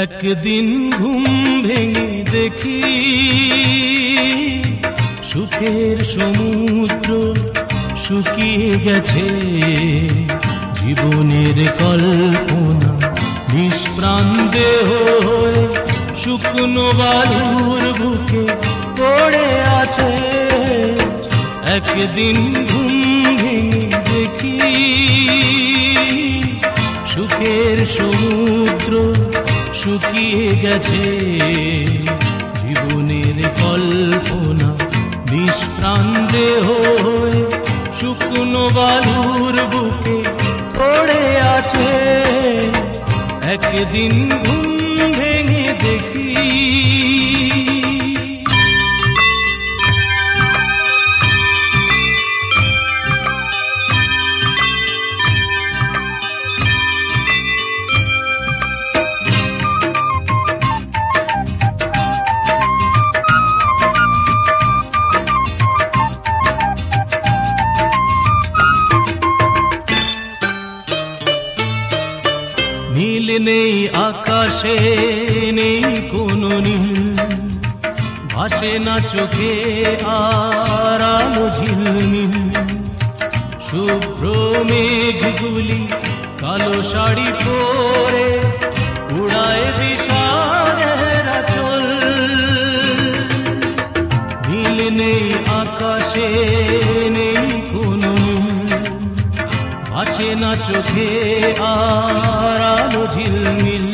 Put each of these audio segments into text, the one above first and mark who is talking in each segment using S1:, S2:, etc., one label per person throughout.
S1: একদিন ঘুম ভেঙে দেখি সুখের সমুদ্র শুকিয়ে গেছে, জীবনের কল্পনা নিষ্প্রাণ দেহ হয়ে শুকনো বালুর বুকে পড়ে আছে। একদিন ঘুম ভেঙে দেখি সুখের সমুদ্র শুকিয়ে গেছে, জীবনের কল্পনা নিষ্প্রাণ দেহ হয়ে শুকনো বালুর বুকে পড়ে আছে। একদিন ঘুম ভেঙে দেখি নীল নেই আকাশে, নেই কোনো নীল, ভাসে না চোখে আর আলো ঝিলমিল। শুভ্র মেঘগুলি কালো শাড়ি পরে উড়ায় বিষাদের আঁচল। নীল নেই আকাশে, নেই কোনো নীল, ভাসে না চোখে আর আলো ঝিলমিল।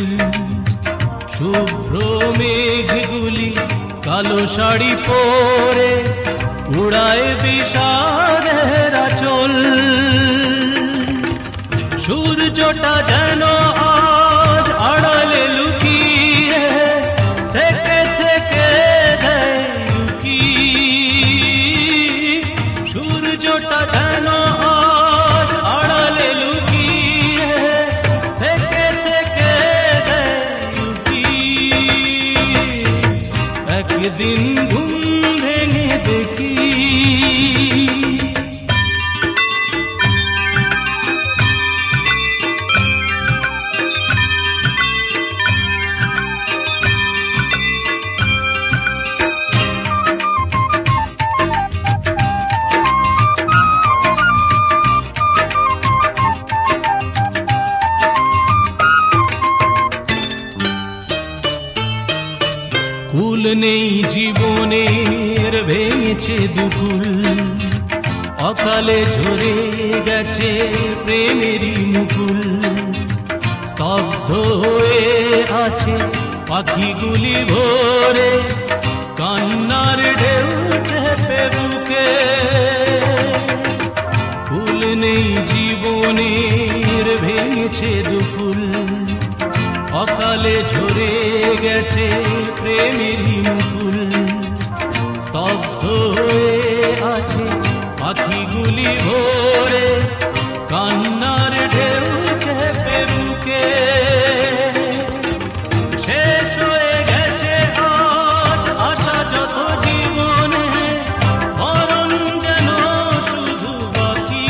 S1: শুভ্র মেঘগুলি কালো শাড়ি পরে উড়ায় বিষাদের আঁচল। সূর্যটা যেন আজ আড়ালে লুকিয়ে থেকে থেকে দেয় উকি। সূর্যটা যেন আজ আড়ালে লুকিয়ে থেকে থেকে দেয় উকি। একদিন ঘুম ভেঙে দেখি ফুল নেই জীবনের, ভেঙেছে দুকুল, অকালে ঝরে গেছে প্রেমেরই মুকুল। স্তব্ধ হয়ে আছে পাখিগুলি ভোরে, কান্নার ঢেউ চেপে বুকে। ফুল নেই জীবনের, ভেঙেছে দুকুল, অকালে ঝরে গেছে প্রেমেরই মুকুল। স্তব্ধ হয়ে আছে পাখিগুলি ভোরে, কান্নার ঢেউ চেপে বুকে। শেষ হয়ে গেছে আজ আশা যত জীবনে, মরণ যেন শুধু বাকি।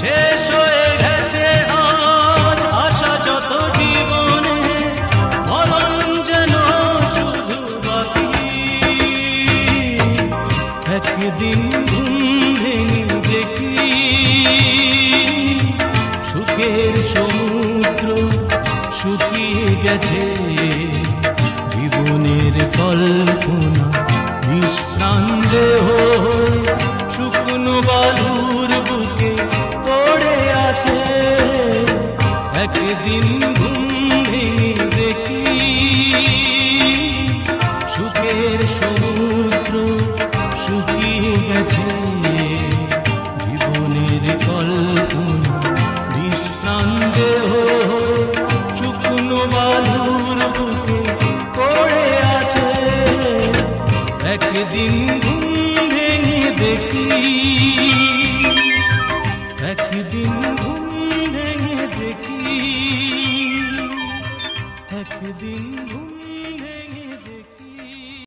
S1: শেষ হয়ে গেছে আজ আশা যত জীবনে, মরণ যেন শুধু বাকি। একদিন ঘুম ভেঙে দেখি সুখের সমুদ্র শুকিয়ে গেছে, জীবনের কল্পনা নিষ্প্রাণ দেহ শুকনো বালুর বুকে পড়ে আছে। একদিন ঘুম ভেঙে দেখি সুখের সমুদ্র শুকিয়ে গেছে, জীবনের কল্পনা নিষ্প্রাণ দেহ শুকনো বালুর বুকে পড়ে আছে। একদিন ঘুম ভেঙে দেখি